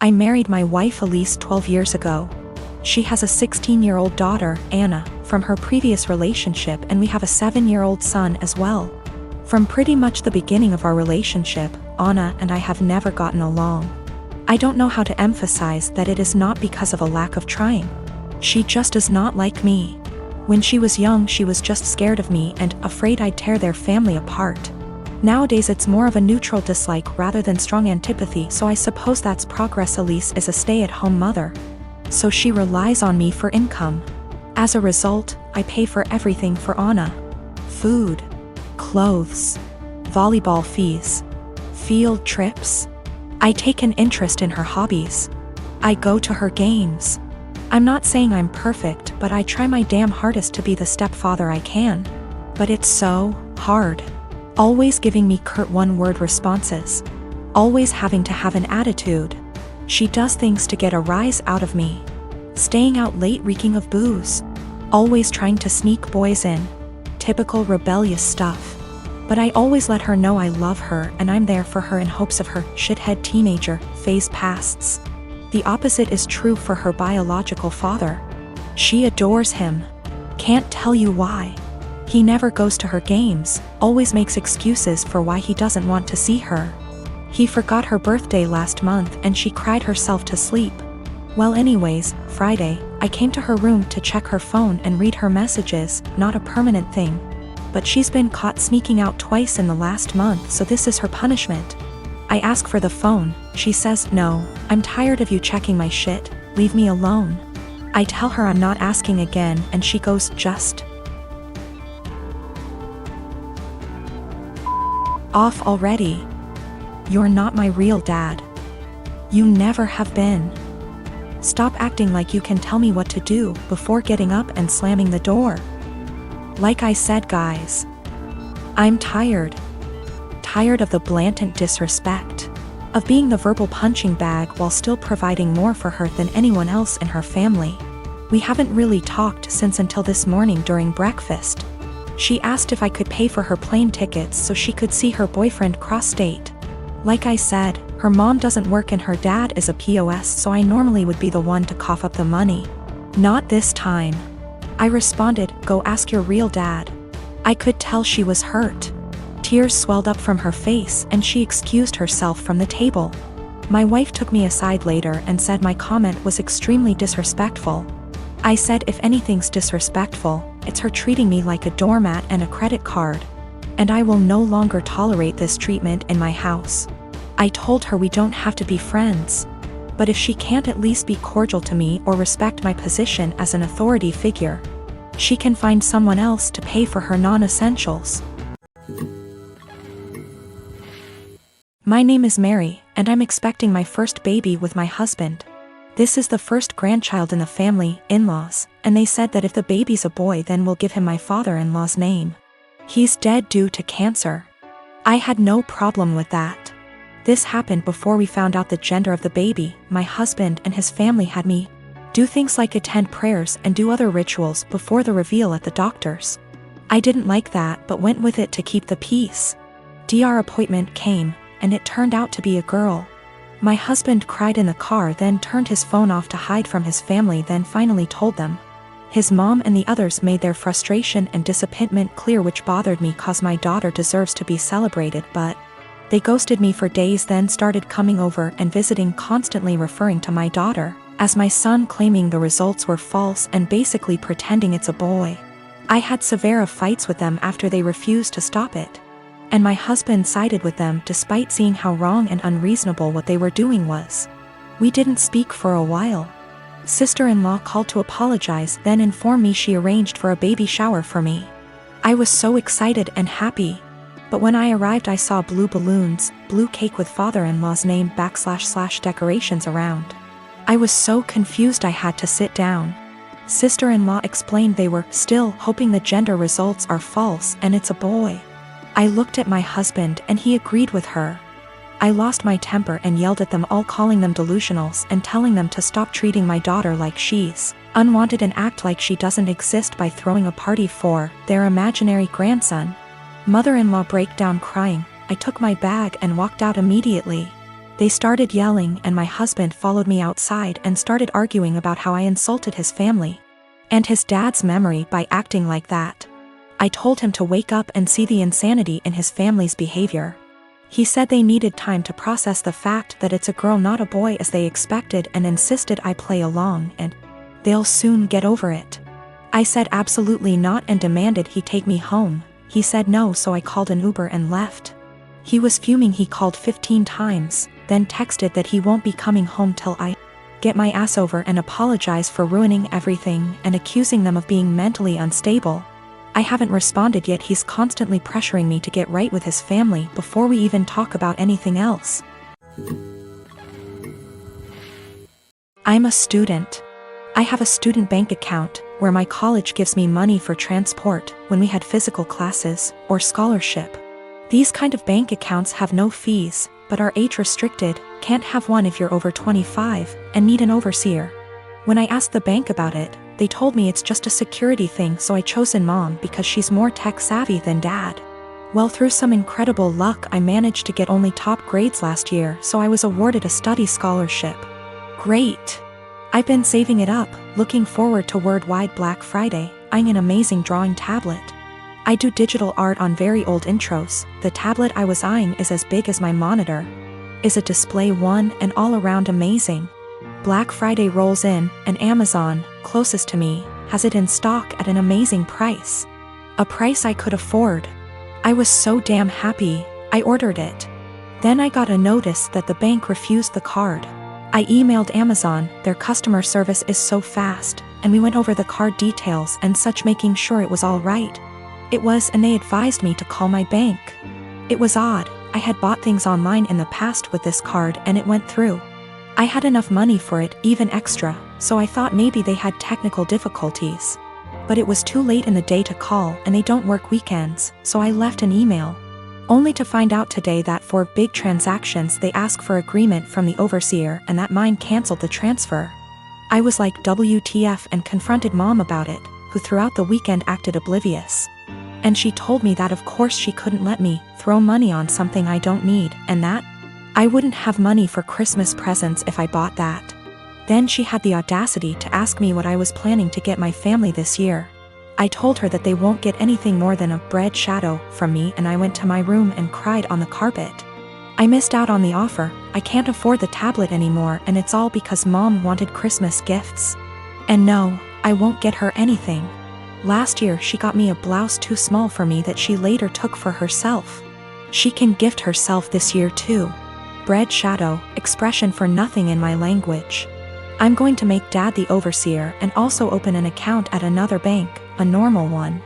I married my wife Elise 12 years ago. She has a 16-year-old daughter, Anna, from her previous relationship, and we have a 7-year-old son as well. From pretty much the beginning of our relationship, Anna and I have never gotten along. I don't know how to emphasize that it is not because of a lack of trying. She just does not like me. When she was young, she was just scared of me and afraid I'd tear their family apart. Nowadays it's more of a neutral dislike rather than strong antipathy, so I suppose that's progress. Elise is a stay-at-home mother, so she relies on me for income. As a result, I pay for everything for Anna. Food, clothes, volleyball fees, field trips. I take an interest in her hobbies. I go to her games. I'm not saying I'm perfect, but I try my damn hardest to be the stepfather I can. But it's so hard. Always giving me curt one-word responses. Always having to have an attitude. She does things to get a rise out of me. Staying out late reeking of booze. Always trying to sneak boys in. Typical rebellious stuff. But I always let her know I love her and I'm there for her in hopes of her shithead teenager phase passes. The opposite is true for her biological father. She adores him. Can't tell you why. He never goes to her games, always makes excuses for why he doesn't want to see her. He forgot her birthday last month and she cried herself to sleep. Well, anyways, Friday, I came to her room to check her phone and read her messages, not a permanent thing. But she's been caught sneaking out twice in the last month, so this is her punishment. I ask for the phone, she says, "No, I'm tired of you checking my shit, leave me alone." I tell her I'm not asking again and she goes, "Just off already. You're not my real dad. You never have been. Stop acting like you can tell me what to do," before getting up and slamming the door. Like I said, guys, I'm tired. Tired of the blatant disrespect. Of being the verbal punching bag while still providing more for her than anyone else in her family. We haven't really talked since until this morning during breakfast. She asked if I could pay for her plane tickets so she could see her boyfriend cross-state. Like I said, her mom doesn't work and her dad is a POS, so I normally would be the one to cough up the money. Not this time. I responded, "Go ask your real dad." I could tell she was hurt. Tears swelled up from her face and she excused herself from the table. My wife took me aside later and said my comment was extremely disrespectful. I said if anything's disrespectful, it's her treating me like a doormat and a credit card. And I will no longer tolerate this treatment in my house. I told her we don't have to be friends. But if she can't at least be cordial to me or respect my position as an authority figure, she can find someone else to pay for her non-essentials. My name is Mary, and I'm expecting my first baby with my husband. This is the first grandchild in the family, in-laws, and they said that if the baby's a boy then we'll give him my father-in-law's name. He's dead due to cancer. I had no problem with that. This happened before we found out the gender of the baby. My husband and his family had me do things like attend prayers and do other rituals before the reveal at the doctor's. I didn't like that but went with it to keep the peace. DR appointment came, and it turned out to be a girl. My husband cried in the car, then turned his phone off to hide from his family, then finally told them. His mom and the others made their frustration and disappointment clear, which bothered me cause my daughter deserves to be celebrated, but they ghosted me for days, then started coming over and visiting, constantly referring to my daughter as my son, claiming the results were false and basically pretending it's a boy. I had severe fights with them after they refused to stop it. And my husband sided with them despite seeing how wrong and unreasonable what they were doing was. We didn't speak for a while. Sister-in-law called to apologize, then informed me she arranged for a baby shower for me. I was so excited and happy. But when I arrived I saw blue balloons, blue cake with father-in-law's name / decorations around. I was so confused I had to sit down. Sister-in-law explained they were still hoping the gender results are false and it's a boy. I looked at my husband and he agreed with her. I lost my temper and yelled at them all, calling them delusionals and telling them to stop treating my daughter like she's unwanted and act like she doesn't exist by throwing a party for their imaginary grandson. Mother-in-law break down crying. I took my bag and walked out immediately. They started yelling and my husband followed me outside and started arguing about how I insulted his family and his dad's memory by acting like that. I told him to wake up and see the insanity in his family's behavior. He said they needed time to process the fact that it's a girl not a boy as they expected and insisted I play along and they'll soon get over it. I said absolutely not and demanded he take me home. He said no, so I called an Uber and left. He was fuming. He called 15 times, then texted that he won't be coming home till I get my ass over and apologize for ruining everything and accusing them of being mentally unstable. I haven't responded yet. He's constantly pressuring me to get right with his family before we even talk about anything else. I'm a student. I have a student bank account where my college gives me money for transport when we had physical classes or scholarship. These kind of bank accounts have no fees, but are age restricted, can't have one if you're over 25, and need an overseer. When I asked the bank about it, they told me it's just a security thing, so I chosen mom because she's more tech savvy than dad. Well, through some incredible luck I managed to get only top grades last year, so I was awarded a study scholarship. Great! I've been saving it up, looking forward to Worldwide Black Friday, eyeing an amazing drawing tablet. I do digital art on very old intros. The tablet I was eyeing is as big as my monitor. Is a display one and all around amazing. Black Friday rolls in, and Amazon, closest to me, has it in stock at an amazing price. A price I could afford. I was so damn happy, I ordered it. Then I got a notice that the bank refused the card. I emailed Amazon, their customer service is so fast, and we went over the card details and such, making sure it was all right. It was, and they advised me to call my bank. It was odd, I had bought things online in the past with this card and it went through. I had enough money for it, even extra, so I thought maybe they had technical difficulties. But it was too late in the day to call and they don't work weekends, so I left an email. Only to find out today that for big transactions they ask for agreement from the overseer and that mine canceled the transfer. I was like WTF and confronted mom about it, who throughout the weekend acted oblivious. And she told me that of course she couldn't let me throw money on something I don't need, and that I wouldn't have money for Christmas presents if I bought that. Then she had the audacity to ask me what I was planning to get my family this year. I told her that they won't get anything more than a bread shadow from me, and I went to my room and cried on the carpet. I missed out on the offer. I can't afford the tablet anymore, and it's all because mom wanted Christmas gifts. And no, I won't get her anything. Last year she got me a blouse too small for me that she later took for herself. She can gift herself this year too. Bread shadow, expression for nothing in my language. I'm going to make dad the overseer and also open an account at another bank, a normal one,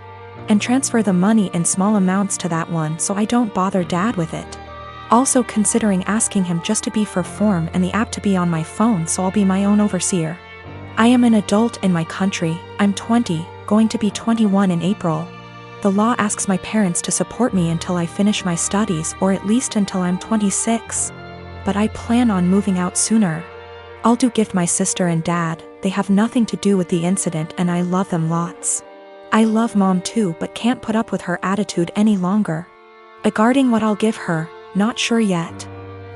and transfer the money in small amounts to that one so I don't bother dad with it. Also considering asking him just to be for form and the app to be on my phone so I'll be my own overseer. I am an adult in my country. I'm 20, going to be 21 in April. The law asks my parents to support me until I finish my studies, or at least until I'm 26. But I plan on moving out sooner. I'll do gift my sister and dad. They have nothing to do with the incident and I love them lots. I love mom too, but can't put up with her attitude any longer. Regarding what I'll give her, not sure yet.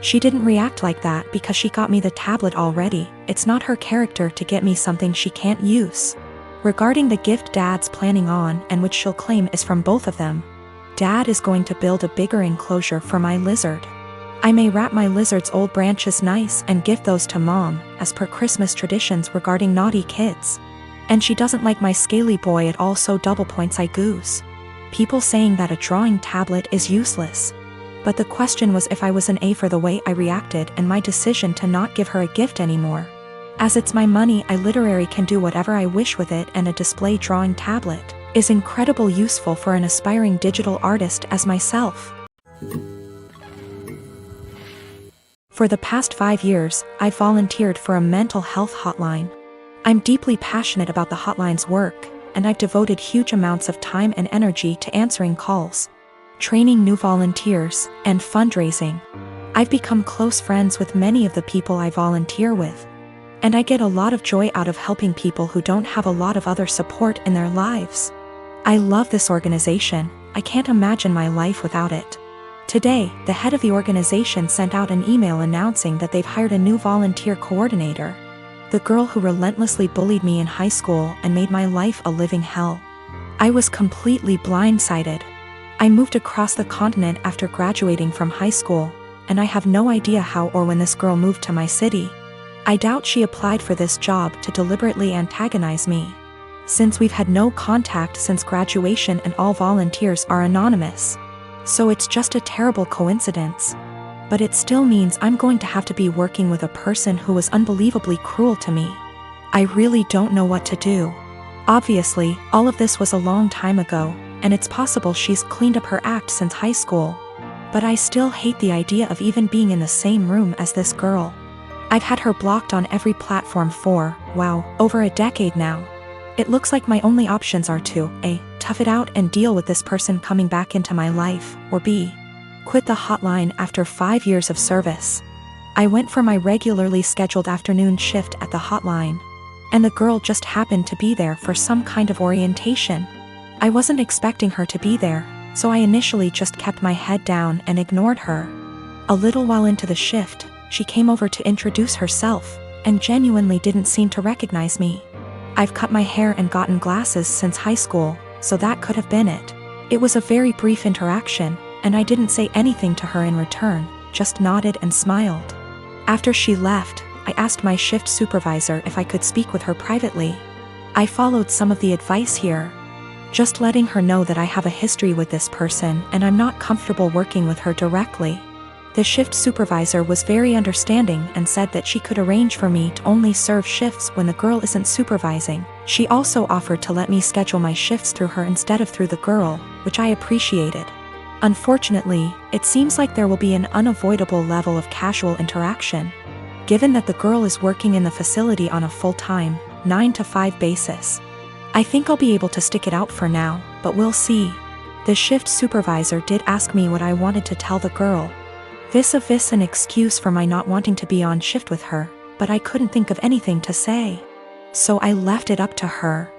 She didn't react like that because she got me the tablet already. It's not her character to get me something she can't use. Regarding the gift dad's planning on, and which she'll claim is from both of them, dad is going to build a bigger enclosure for my lizard. I may wrap my lizard's old branches nice and gift those to mom, as per Christmas traditions regarding naughty kids. And she doesn't like my scaly boy at all, so double points I goose. People saying that a drawing tablet is useless. But the question was if I was an A for the way I reacted and my decision to not give her a gift anymore. As it's my money, I literally can do whatever I wish with it, and a display drawing tablet is incredibly useful for an aspiring digital artist as myself. For the past 5 years, I've volunteered for a mental health hotline. I'm deeply passionate about the hotline's work, and I've devoted huge amounts of time and energy to answering calls, training new volunteers, and fundraising. I've become close friends with many of the people I volunteer with, and I get a lot of joy out of helping people who don't have a lot of other support in their lives. I love this organization. I can't imagine my life without it. Today, the head of the organization sent out an email announcing that they've hired a new volunteer coordinator. The girl who relentlessly bullied me in high school and made my life a living hell. I was completely blindsided. I moved across the continent after graduating from high school, and I have no idea how or when this girl moved to my city. I doubt she applied for this job to deliberately antagonize me, since we've had no contact since graduation and all volunteers are anonymous. So it's just a terrible coincidence. But it still means I'm going to have to be working with a person who was unbelievably cruel to me. I really don't know what to do. Obviously, all of this was a long time ago, and it's possible she's cleaned up her act since high school. But I still hate the idea of even being in the same room as this girl. I've had her blocked on every platform for, wow, over a decade now. It looks like my only options are to A. Tough it out and deal with this person coming back into my life, or B. Quit the hotline after 5 years of service. I went for my regularly scheduled afternoon shift at the hotline, and the girl just happened to be there for some kind of orientation. I wasn't expecting her to be there, so I initially just kept my head down and ignored her. A little while into the shift, she came over to introduce herself, and genuinely didn't seem to recognize me. I've cut my hair and gotten glasses since high school, so that could have been it. It was a very brief interaction, and I didn't say anything to her in return, just nodded and smiled. After she left, I asked my shift supervisor if I could speak with her privately. I followed some of the advice here, just letting her know that I have a history with this person and I'm not comfortable working with her directly. The shift supervisor was very understanding and said that she could arrange for me to only serve shifts when the girl isn't supervising. She also offered to let me schedule my shifts through her instead of through the girl, which I appreciated. Unfortunately, it seems like there will be an unavoidable level of casual interaction, given that the girl is working in the facility on a full-time, 9-to-5 basis. I think I'll be able to stick it out for now, but we'll see. The shift supervisor did ask me what I wanted to tell the girl. Vis-a-vis an excuse for my not wanting to be on shift with her, but I couldn't think of anything to say. So I left it up to her.